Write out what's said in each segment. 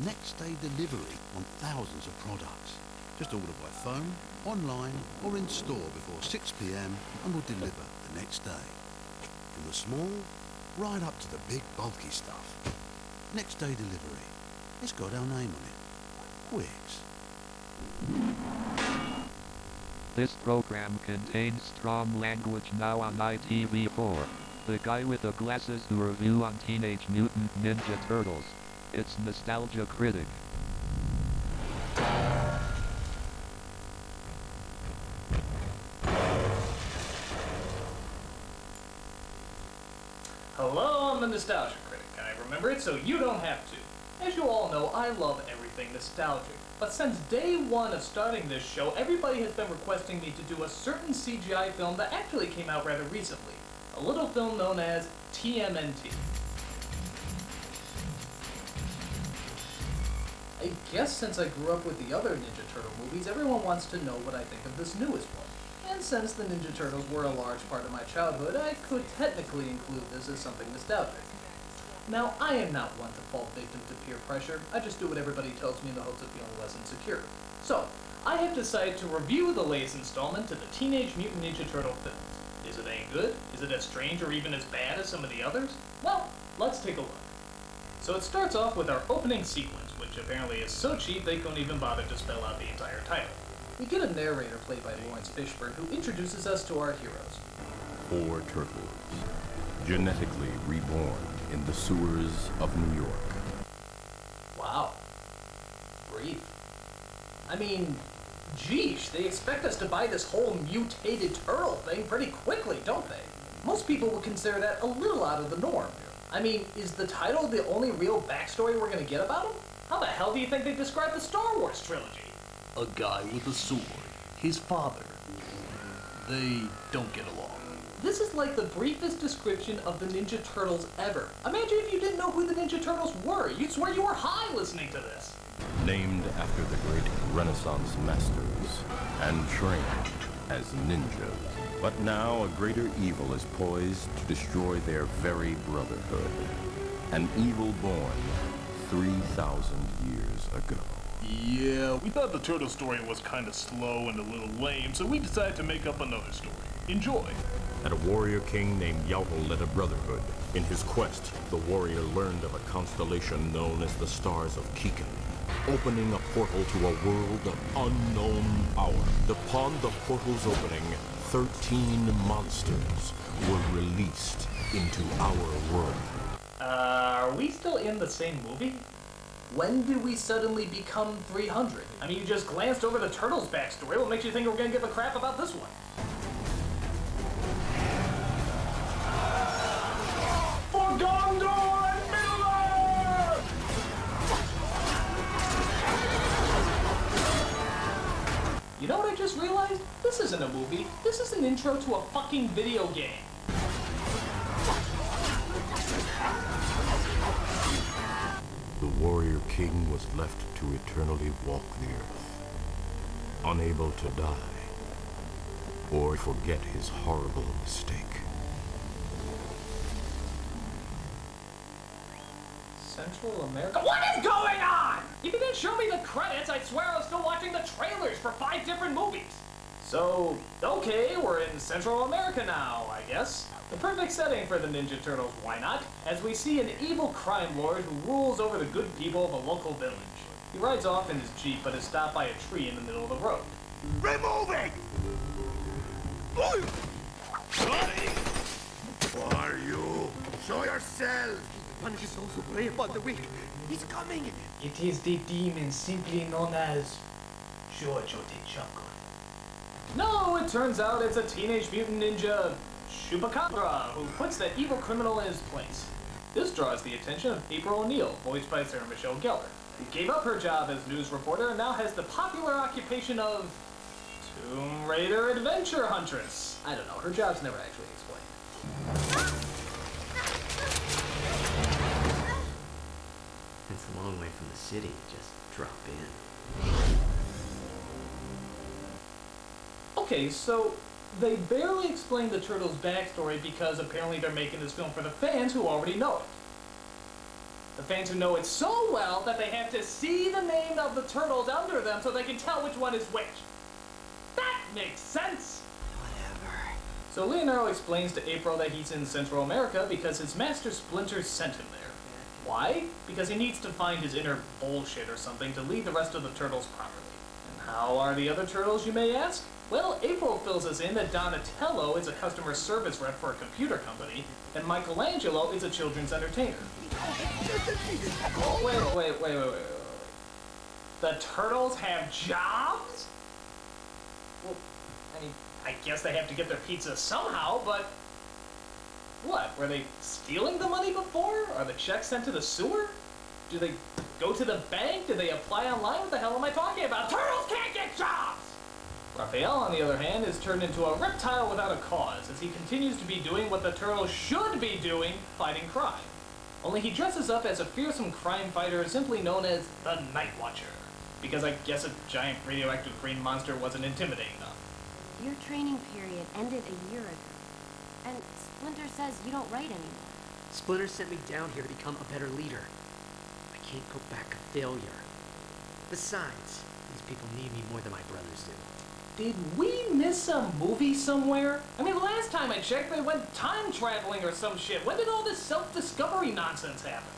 next day delivery on thousands of products. Just order by phone, online or in store before 6 p.m. and we'll deliver the next day. From the small right up to the big bulky stuff. Next day delivery. It's got our name on it. Wix. This program contains strong language now on ITV4. The guy with the glasses who review on Teenage Mutant Ninja Turtles. It's Nostalgia Critic. Hello, I'm the Nostalgia Critic, and I remember it so you don't have to. As you all know, I love everything nostalgic. But since day one of starting this show, everybody has been requesting me to do a certain CGI film that actually came out rather recently. A little film known as TMNT. I guess since I grew up with the other Ninja Turtle movies, everyone wants to know what I think of this newest one. And since the Ninja Turtles were a large part of my childhood, I could technically include this as something nostalgic. Now, I am not one to fall victim to peer pressure. I just do what everybody tells me in the hopes of feeling less insecure. So, I have decided to review the latest installment to the Teenage Mutant Ninja Turtle films. Is it any good? Is it as strange or even as bad as some of the others? Well, let's take a look. So it starts off with our opening sequence, which apparently is so cheap they couldn't even bother to spell out the entire title. We get a narrator played by Lawrence Fishburne who introduces us to our heroes. 4 turtles, genetically reborn in the sewers of New York. Wow. Brief. I mean, geesh, they expect us to buy this whole mutated turtle thing pretty quickly, don't they? Most people would consider that a little out of the norm. I mean, is the title the only real backstory we're gonna get about him? How the hell do you think they describe the Star Wars trilogy? A guy with a sword, his father. They don't get along. This is like the briefest description of the Ninja Turtles ever. Imagine if you didn't know who the Ninja Turtles were. You'd swear you were high listening to this. Named after the great Renaissance masters and trained as ninjas. But now a greater evil is poised to destroy their very brotherhood. An evil born 3,000 years ago. Yeah, we thought the turtle story was kinda slow and a little lame, so we decided to make up another story. Enjoy! And a warrior king named Yaohu led a brotherhood. In his quest, the warrior learned of a constellation known as the Stars of Kikan, opening a portal to a world of unknown power. Upon the portal's opening, 13 monsters were released into our world. Are we still in the same movie? When did we suddenly become 300? I mean, you just glanced over the Turtles' backstory. What makes you think we're gonna give a crap about this one? For Gondor and Middle-earth! You know what I just realized? This isn't a movie. This is an intro to a fucking video game. The warrior king was left to eternally walk the earth, unable to die or forget his horrible mistake. Central America? What is going on? If you didn't show me the credits, I swear I was still watching the trailers for 5 different movies. So, okay, we're in Central America now, I guess. The perfect setting for the Ninja Turtles, why not? As we see an evil crime lord who rules over the good people of a local village. He rides off in his Jeep, but is stopped by a tree in the middle of the road. Remove it! Who are you? Show yourself! He punishes those who prey upon the weak. He's coming! It is the demon simply known as Giorgio de Jungle. No, it turns out it's a Teenage Mutant Ninja Chupacabra who puts that evil criminal in his place. This draws the attention of April O'Neil, voiced by Sarah Michelle Gellar, who gave up her job as news reporter and now has the popular occupation of Tomb Raider Adventure Huntress. I don't know, her job's never actually explained. It's a long way from the city. Just drop in. Okay, so they barely explain the Turtles' backstory because apparently they're making this film for the fans who already know it. The fans who know it so well that they have to see the name of the turtles under them so they can tell which one is which. That makes sense! Whatever. So Leonardo explains to April that he's in Central America because his master Splinter sent him there. Why? Because he needs to find his inner bullshit or something to lead the rest of the turtles properly. And how are the other turtles, you may ask? Well, April fills us in that Donatello is a customer service rep for a computer company, and Michelangelo is a children's entertainer. Wait. The turtles have jobs? Well, I mean, I guess they have to get their pizza somehow, but... What? Were they stealing the money before? Are the checks sent to the sewer? Do they go to the bank? Do they apply online? What the hell am I talking about? Turtles can't get jobs! Raphael, on the other hand, is turned into a reptile without a cause, as he continues to be doing what the turtles should be doing, fighting crime. Only he dresses up as a fearsome crime fighter simply known as the Night Watcher, because I guess a giant radioactive green monster wasn't intimidating enough. Your training period ended a year ago, and Splinter says you don't write anymore. Splinter sent me down here to become a better leader. I can't go back a failure. Besides, these people need me more than my brothers do. Did we miss a movie somewhere? I mean, last time I checked, they went time traveling or some shit. When did all this self-discovery nonsense happen?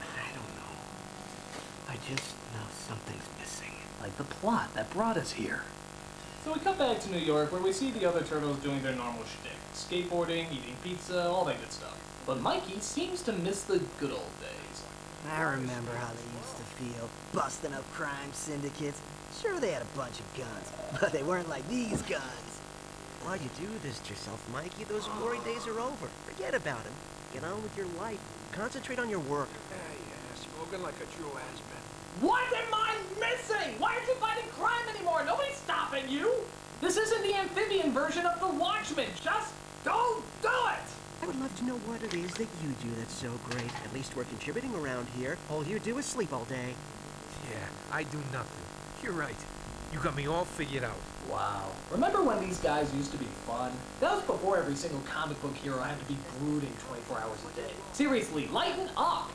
I don't know. I just know something's missing. Like the plot that brought us here. So we cut back to New York, where we see the other turtles doing their normal shtick. Skateboarding, eating pizza, all that good stuff. But Mikey seems to miss the good old days. I remember how they used to feel, busting up crime syndicates. Sure, they had a bunch of guns, but they weren't like these guns. Why'd you do this to yourself, Mikey? Those glory days are over. Forget about them. Get on with your life. Concentrate on your work. Yeah, smoking like a true has-been. What am I missing? Why aren't you fighting crime anymore? Nobody's stopping you! This isn't the amphibian version of The Watchmen. Just don't do it! I would love to know what it is that you do that's so great. At least we're contributing around here. All you do is sleep all day. Yeah, I do nothing. You're right. You got me all figured out. Wow. Remember when these guys used to be fun? That was before every single comic book hero had to be brooding 24 hours a day. Seriously, lighten up!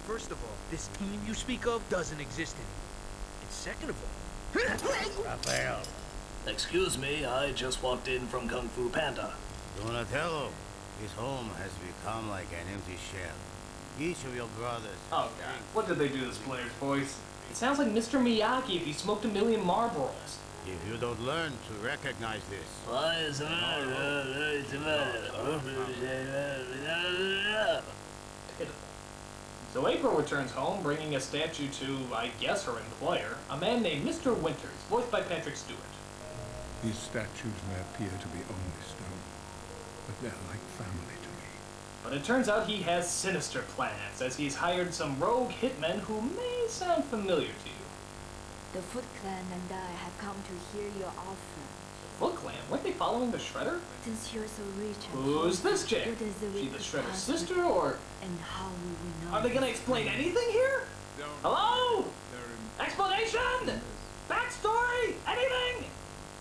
First of all, this team you speak of doesn't exist anymore. And second of all... Raphael. Excuse me, I just walked in from Kung Fu Panda. Donatello, his home has become like an empty shell. Each of your brothers... Oh god, what did they do to Splinter's voice? It sounds like Mr. Miyagi if he smoked a million Marlboros. If you don't learn to recognize this... Why is the matter? Pitiful. So April returns home, bringing a statue to, I guess, her employer, a man named Mr. Winters, voiced by Patrick Stewart. These statues may appear to be only stone, but they're like family to me. But it turns out he has sinister plans, as he's hired some rogue hitmen who may sound familiar to you. The Foot Clan and I have come to hear your offer. Foot Clan? Weren't they following the Shredder? Since you're so rich and Who's this chick? what is the She the richest Shredder's person? sister, or...? And how will we know? Are they gonna explain anything here? Hello? Explanation? Backstory? Anything?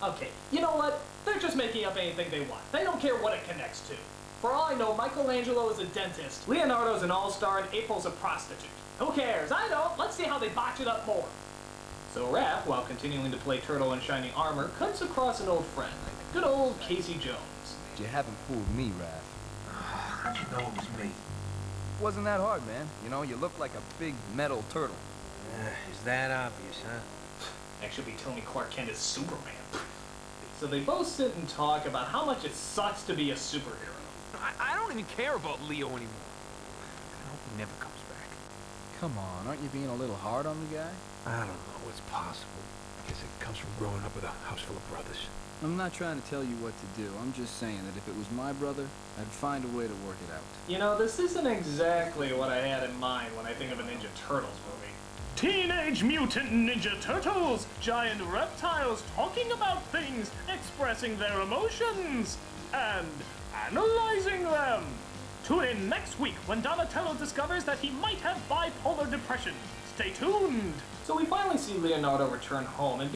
Okay, you know what? They're just making up anything they want. They don't care what it connects to. For all I know, Michelangelo is a dentist, Leonardo's an all-star, and April's a prostitute. Who cares? I don't. Let's see how they botch it up more. So Raph, while continuing to play Turtle in Shining Armor, cuts across an old friend, good old Casey Jones. You haven't fooled me, Raph. How'd you know it was me? Wasn't that hard, man. You know, you look like a big metal turtle. Is that obvious, huh? Actually, be telling me Clark Kent is Superman. So they both sit and talk about how much it sucks to be a superhero. I don't even care about Leo anymore. I hope he never comes back. Come on, aren't you being a little hard on the guy? I don't know what's possible. I guess it comes from growing up with a house full of brothers. I'm not trying to tell you what to do. I'm just saying that if it was my brother, I'd find a way to work it out. You know, this isn't exactly what I had in mind when I think of a Ninja Turtles movie. Teenage Mutant Ninja Turtles! Giant reptiles talking about things, expressing their emotions, and analyzing them! Tune in next week when Donatello discovers that he might have bipolar depression. Stay tuned! So we finally see Leonardo return home and